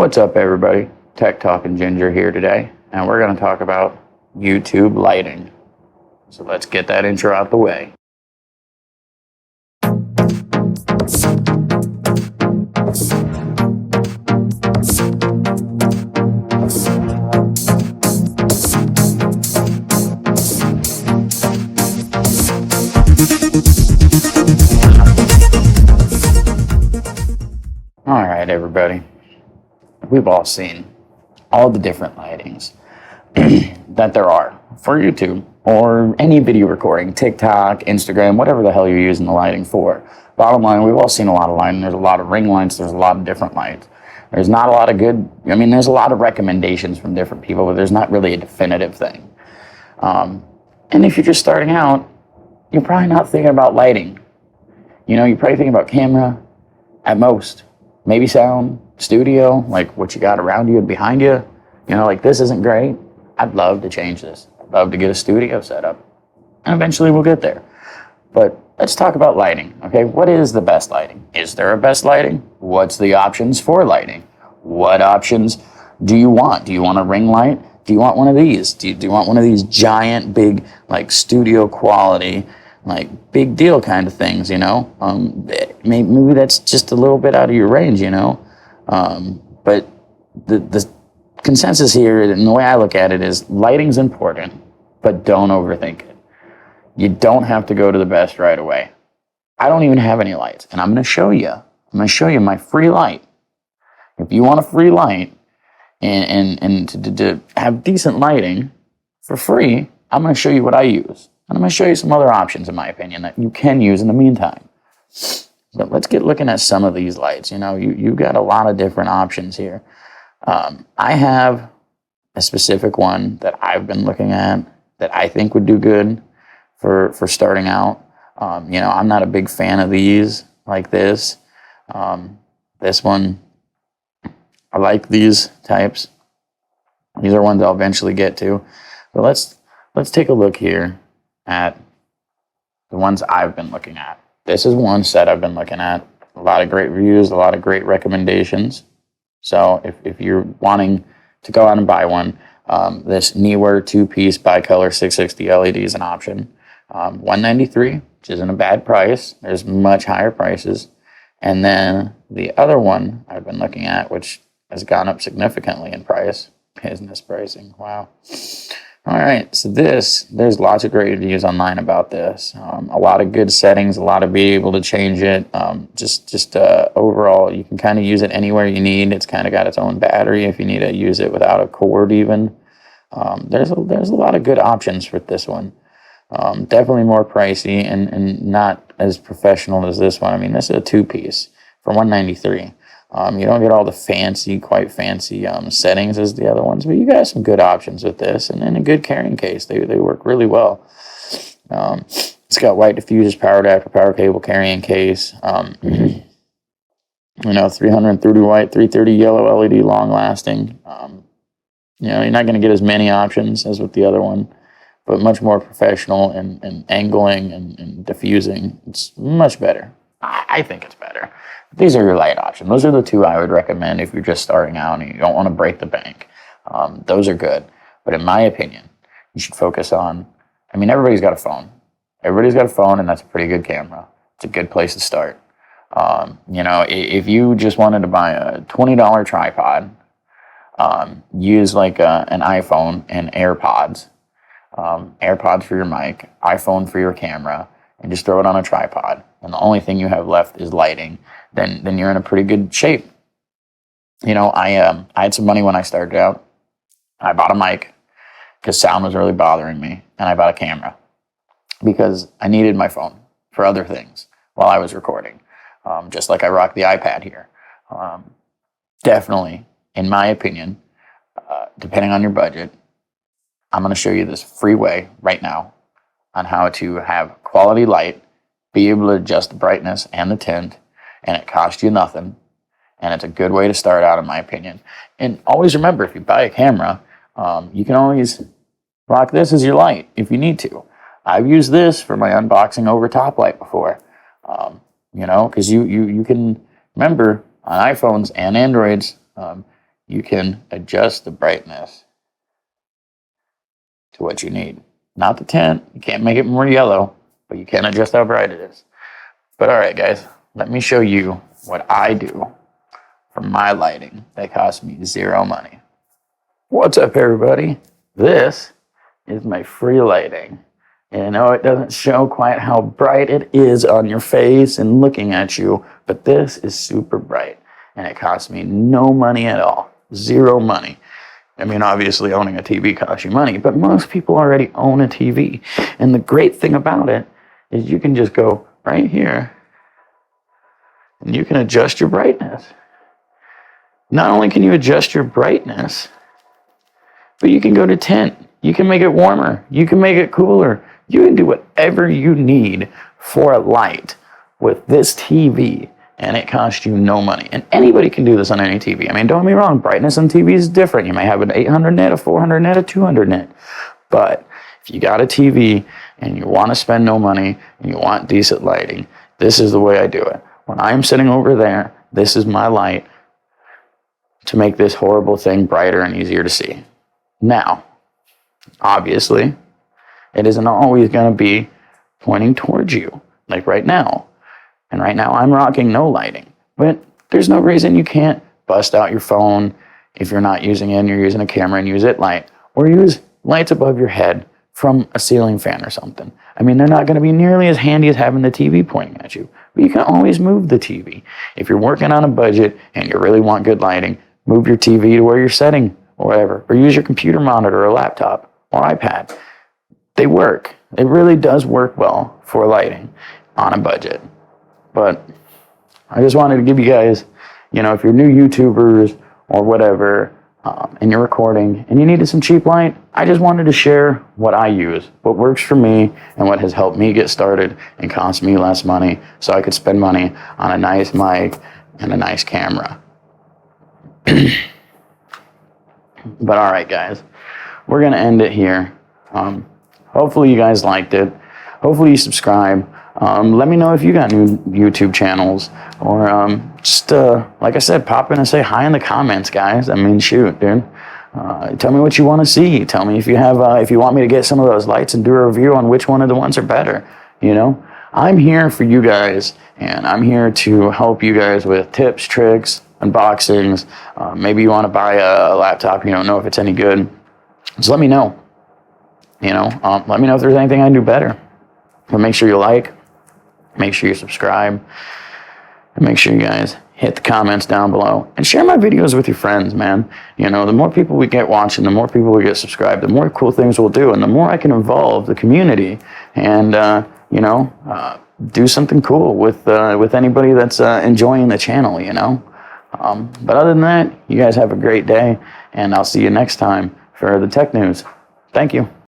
What's up, everybody? Tech Talking Ginger here today, and we're going to talk about YouTube lighting. So let's get that intro out the way. All right, everybody. We've all seen all the different lightings that there are for YouTube or any video recording, TikTok, Instagram, whatever the hell you're using the lighting for. Bottom line, we've all seen a lot of lighting. There's a lot of ring lights. There's a lot of different lights. There's not a lot of there's a lot of recommendations from different people, but there's not really a definitive thing. And if you're just starting out, you're probably not thinking about lighting. You're probably thinking about camera at most. Maybe sound, studio, like what you got around you and behind you. Like this isn't great. I'd love to change this. I'd love to get a studio set up. And eventually we'll get there. But let's talk about lighting, okay? What is the best lighting? Is there a best lighting? What's the options for lighting? What options do you want? Do you want a ring light? Do you want one of these? Do you want one of these giant, big, like studio quality, like big deal kind of things, maybe that's just a little bit out of your range, but the consensus here and the way I look at it is lighting's important, but don't overthink it. You don't have to go to the best right away. I don't even have any lights, and I'm going to show you my free light. If you want a free light and to have decent lighting for free, I'm going to show you what I use. And I'm going to show you some other options, in my opinion, that you can use in the meantime. But let's get looking at some of these lights. You've got a lot of different options here. I have a specific one that I've been looking at that I think would do good for starting out. I'm not a big fan of these like this. This one, I like these types. These are ones I'll eventually get to. But let's take a look here at the ones I've been looking at. This is one set I've been looking at. A lot of great reviews, a lot of great recommendations. So if you're wanting to go out and buy one, this Neewer 2-piece bicolor 660 LED is an option. $193, which isn't a bad price. There's much higher prices. And then the other one I've been looking at, which has gone up significantly in price, business pricing. Wow. All right, so there's lots of great reviews online about this. A lot of good settings, a lot of being able to change it. Overall, you can kind of use it anywhere you need. It's kind of got its own battery if you need to use it without a cord even. There's a lot of good options with this one. Definitely more pricey and not as professional as this one. I mean, this is a 2-piece for $193. You don't get all the quite fancy settings as the other ones, but you got some good options with this, and then a good carrying case. They work really well. It's got white diffusers, power adapter, power cable carrying case. 330 white, 330 yellow LED, long lasting. You're not going to get as many options as with the other one, but much more professional and angling and diffusing. It's much better. I think it's better. These are your light options. Those are the two I would recommend if you're just starting out and you don't want to break the bank. Those are good. But in my opinion, you should focus on, everybody's got a phone. Everybody's got a phone, and that's a pretty good camera. It's a good place to start. If you just wanted to buy a $20 tripod, use like an iPhone and AirPods. AirPods for your mic, iPhone for your camera, and just throw it on a tripod, and the only thing you have left is lighting, then you're in a pretty good shape. I had some money when I started out. I bought a mic because sound was really bothering me, and I bought a camera because I needed my phone for other things while I was recording, just like I rock the iPad here. Definitely, in my opinion, depending on your budget, I'm going to show you this free way right now on how to have quality light, be able to adjust the brightness and the tint, and it costs you nothing, and it's a good way to start out, in my opinion. And always remember, if you buy a camera, you can always rock this as your light if you need to. I've used this for my unboxing over top light before, because you can remember on iPhones and Androids, you can adjust the brightness to what you need. Not the tint, you can't make it more yellow, but you can adjust how bright it is. But all right, guys, let me show you what I do for my lighting that costs me zero money. What's up, everybody? This is my free lighting. And I know it doesn't show quite how bright it is on your face and looking at you, but this is super bright. And it costs me no money at all. Zero money. I mean, obviously owning a TV costs you money, but most people already own a TV. And the great thing about it is you can just go right here and you can adjust your brightness. Not only can you adjust your brightness, but you can go to tint. You can make it warmer. You can make it cooler. You can do whatever you need for a light with this TV, and it costs you no money. And anybody can do this on any TV. I mean, don't get me wrong, brightness on TV is different. You may have an 800 nit, a 400 nit, a 200 nit. But if you got a TV and you want to spend no money and you want decent lighting, this is the way I do it. When I'm sitting over there, this is my light to make this horrible thing brighter and easier to see. Now, obviously, it isn't always going to be pointing towards you, like right now. And right now, I'm rocking no lighting. But there's no reason you can't bust out your phone if you're not using it and you're using a camera and use it light. Or use lights above your head from a ceiling fan or something. I mean, they're not going to be nearly as handy as having the TV pointing at you. But you can always move the TV. If you're working on a budget and you really want good lighting, move your TV to where you're setting or whatever. Or use your computer monitor or laptop or iPad. They work. It really does work well for lighting on a budget. But I just wanted to give you guys, if you're new YouTubers or whatever, and you're recording and you needed some cheap light, I just wanted to share what I use, what works for me, and what has helped me get started and cost me less money so I could spend money on a nice mic and a nice camera. But all right, guys, we're going to end it here. Hopefully you guys liked it. Hopefully you subscribe. Let me know if you got new YouTube channels, or just like I said, pop in and say hi in the comments, guys. I mean, shoot, dude. Tell me what you want to see. Tell me if you have, if you want me to get some of those lights and do a review on which one of the ones are better. I'm here for you guys, and I'm here to help you guys with tips, tricks, unboxings. Maybe you want to buy a laptop, you don't know if it's any good. Just let me know. Let me know if there's anything I can do better. But make sure you like, make sure you subscribe, and make sure you guys hit the comments down below and share my videos with your friends, man. The more people we get watching, the more people we get subscribed, the more cool things we'll do, and the more I can involve the community and, do something cool with anybody that's enjoying the channel, But other than that, you guys have a great day, and I'll see you next time for the tech news. Thank you.